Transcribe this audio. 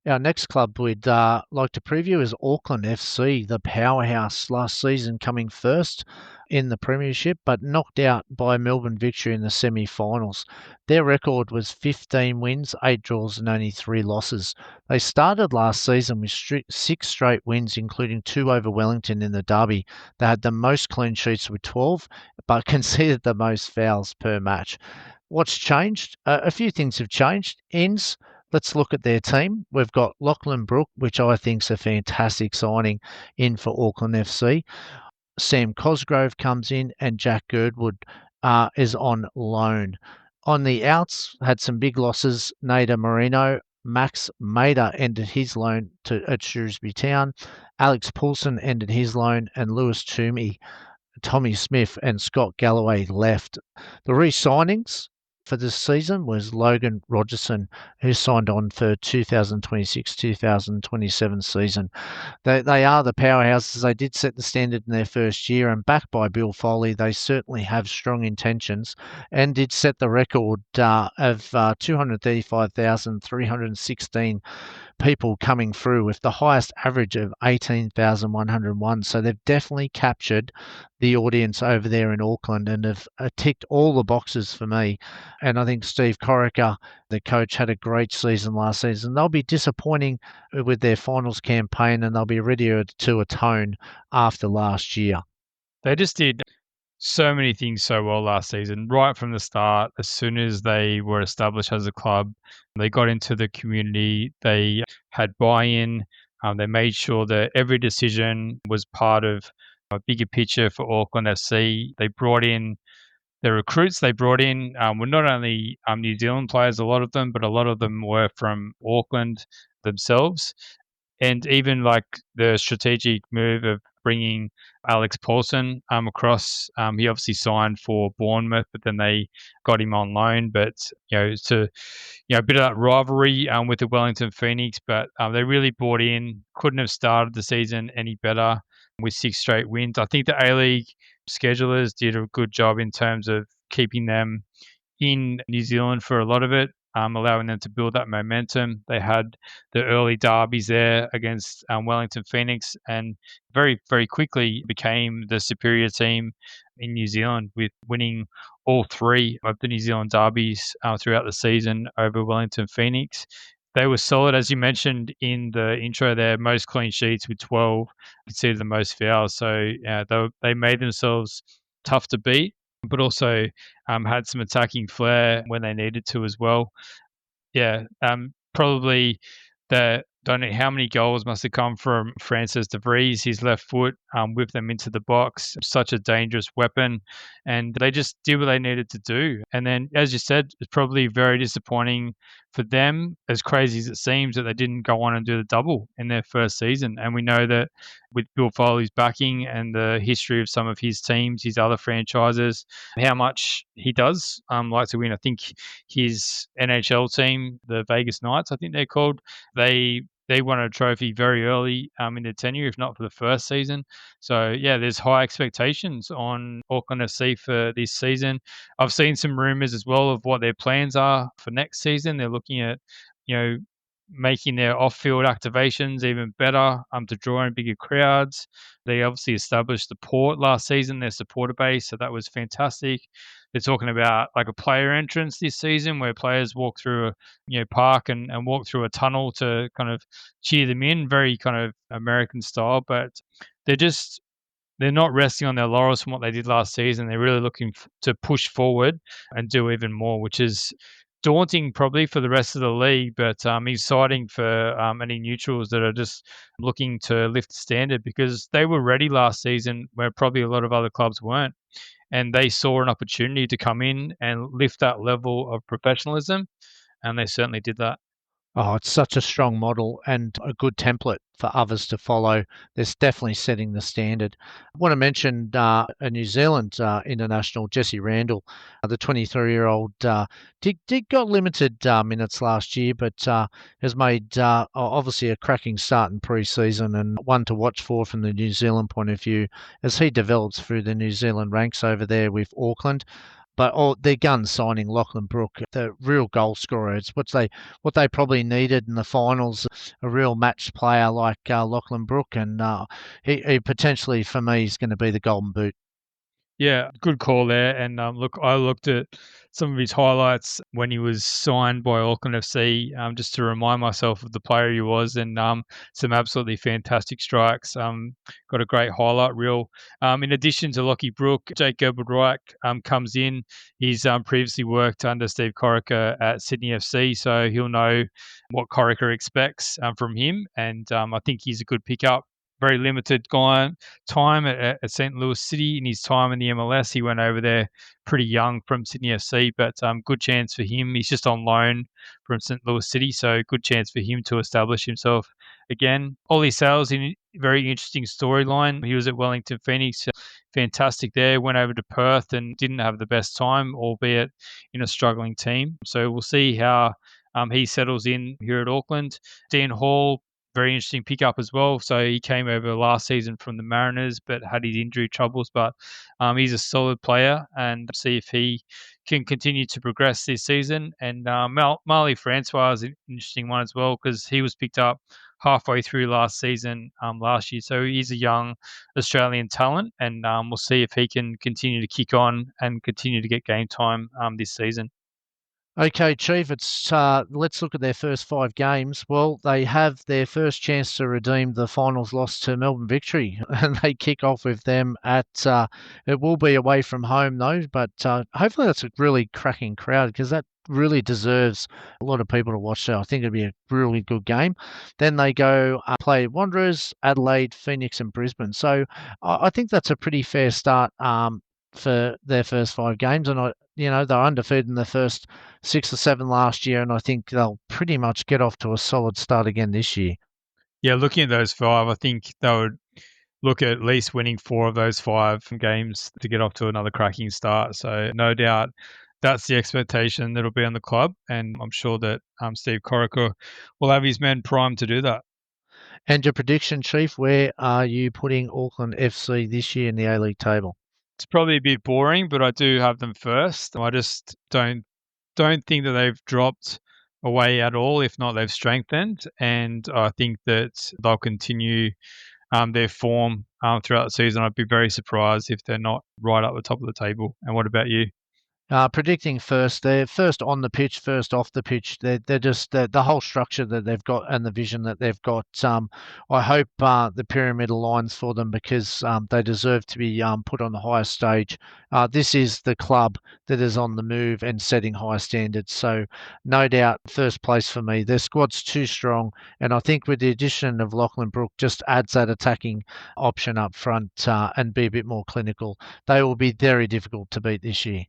Our next club we'd like to preview is Auckland FC, the powerhouse last season coming first in the Premiership, but knocked out by Melbourne Victory in the semi-finals. Their record was 15 wins, 8 draws and only 3 losses. They started last season with 6 straight wins, including 2 over Wellington in the derby. They had the most clean sheets with 12, but conceded the most fouls per match. What's changed? A few things have changed. Let's look at their team. We've got Lachlan Brook, which I think is a fantastic signing in for Auckland FC. Sam Cosgrove comes in, and Jack Girdwood is on loan. On the outs, had some big losses. Nader Marino, Max Mader ended his loan at Shrewsbury Town. Alex Poulsen ended his loan, and Lewis Toomey, Tommy Smith, and Scott Galloway left. The re-signings for this season was Logan Rogerson, who signed on for 2026-2027 season. They are the powerhouses. They did set the standard in their first year, and backed by Bill Foley, they certainly have strong intentions and did set the record of 235,316 people coming through with the highest average of 18,101. So they've definitely captured the audience over there in Auckland and have ticked all the boxes for me. And I think Steve Corica, the coach, had a great season last season. They'll be disappointing with their finals campaign, and they'll be ready to atone after last year. They just did so many things so well last season, right from the start. As soon as they were established as a club, they got into the community, they had buy-in, they made sure that every decision was part of a bigger picture for Auckland FC. They brought in the recruits they brought in were not only New Zealand players, a lot of them, but a lot of them were from Auckland themselves. And even like the strategic move of bringing Alex Paulson across, he obviously signed for Bournemouth, but then they got him on loan. But it's a bit of that rivalry with the Wellington Phoenix, but they really bought in. Couldn't have started the season any better with 6 straight wins. I think the A-League schedulers did a good job in terms of keeping them in New Zealand for a lot of it, allowing them to build that momentum. They had the early derbies there against Wellington Phoenix, and very, very quickly became the superior team in New Zealand, with winning all 3 of the New Zealand derbies throughout the season over Wellington Phoenix. They were solid, as you mentioned in the intro there, most clean sheets with 12, conceded the most fouls. So they made themselves tough to beat, but also had some attacking flair when they needed to as well. Yeah, probably don't know how many goals must have come from Francis de Vries, his left foot, whipped them into the box. Such a dangerous weapon, and they just did what they needed to do. And then, as you said, it's probably very disappointing for them, as crazy as it seems, that they didn't go on and do the double in their first season. And we know that with Bill Foley's backing and the history of some of his teams, his other franchises, how much he does like to win. I think his NHL team, the Vegas Knights, I think they're called, they won a trophy very early in their tenure, if not for the first season. So, yeah, there's high expectations on Auckland FC for this season. I've seen some rumours as well of what their plans are for next season. They're looking at, making their off-field activations even better to draw in bigger crowds. They obviously established the Port last season, their supporter base, so that was fantastic. They're talking about like a player entrance this season where players walk through a park and walk through a tunnel to kind of cheer them in, very kind of American style. But they're not resting on their laurels from what they did last season. They're really looking to push forward and do even more, which is daunting probably for the rest of the league, but exciting for any neutrals that are just looking to lift the standard, because they were ready last season where probably a lot of other clubs weren't. And they saw an opportunity to come in and lift that level of professionalism, and they certainly did that. Oh, it's such a strong model and a good template for others to follow. There's definitely setting the standard. I want to mention a New Zealand international, Jesse Randall, the 23-year-old. Did got limited minutes last year, but has made obviously a cracking start in pre-season, and one to watch for from the New Zealand point of view as he develops through the New Zealand ranks over there with Auckland. But their gun signing Lachlan Brook, the real goal scorer. It's what they probably needed in the finals. A real match player like Lachlan Brook, and he potentially for me is going to be the Golden Boot. Yeah, good call there. And look, I looked at some of his highlights when he was signed by Auckland FC, just to remind myself of the player he was, and some absolutely fantastic strikes. Got a great highlight reel. In addition to Lockie Brook, Jake Gerbert comes in. He's previously worked under Steve Corica at Sydney FC, so he'll know what Corica expects from him, and I think he's a good pickup. Very limited time at St. Louis City. In his time in the MLS, he went over there pretty young from Sydney FC, but good chance for him. He's just on loan from St. Louis City, so good chance for him to establish himself again. Ollie Sales in very interesting storyline. He was at Wellington Phoenix, fantastic there. Went over to Perth and didn't have the best time, albeit in a struggling team. So we'll see how he settles in here at Auckland. Dan Hall, very interesting pickup as well. So he came over last season from the Mariners, but had his injury troubles. But he's a solid player, and see if he can continue to progress this season. And Marley Francois is an interesting one as well, because he was picked up halfway through last season last year. So he's a young Australian talent, and we'll see if he can continue to kick on and continue to get game time this season. Okay, Chief, it's let's look at their first 5 games. Well, they have their first chance to redeem the finals loss to Melbourne Victory, and they kick off with them at. It will be away from home though, but hopefully that's a really cracking crowd because that really deserves a lot of people to watch. So I think it'll be a really good game. Then they go play Wanderers, Adelaide, Phoenix, and Brisbane. So I think that's a pretty fair start. For their first 5 games, and they're undefeated in the first 6 or 7 last year, and I think they'll pretty much get off to a solid start again this year. Yeah, looking at those five, I think they would look at least winning 4 of those 5 games to get off to another cracking start. So no doubt that's the expectation that'll be on the club, and I'm sure that Steve Corica will have his men primed to do that. And your prediction, Chief, where are you putting Auckland FC this year in the A-League table? It's probably a bit boring, but I do have them first. I just don't think that they've dropped away at all. If not, they've strengthened, and I think that they'll continue their form throughout the season. I'd be very surprised if they're not right up the top of the table. And what about you? Predicting first, they're first on the pitch, first off the pitch. They're just the whole structure that they've got and the vision that they've got. I hope the pyramid aligns for them because they deserve to be put on the highest stage. This is the club that is on the move and setting high standards. So no doubt, first place for me. Their squad's too strong, and I think with the addition of Lachlan Brook, just adds that attacking option up front and be a bit more clinical. They will be very difficult to beat this year.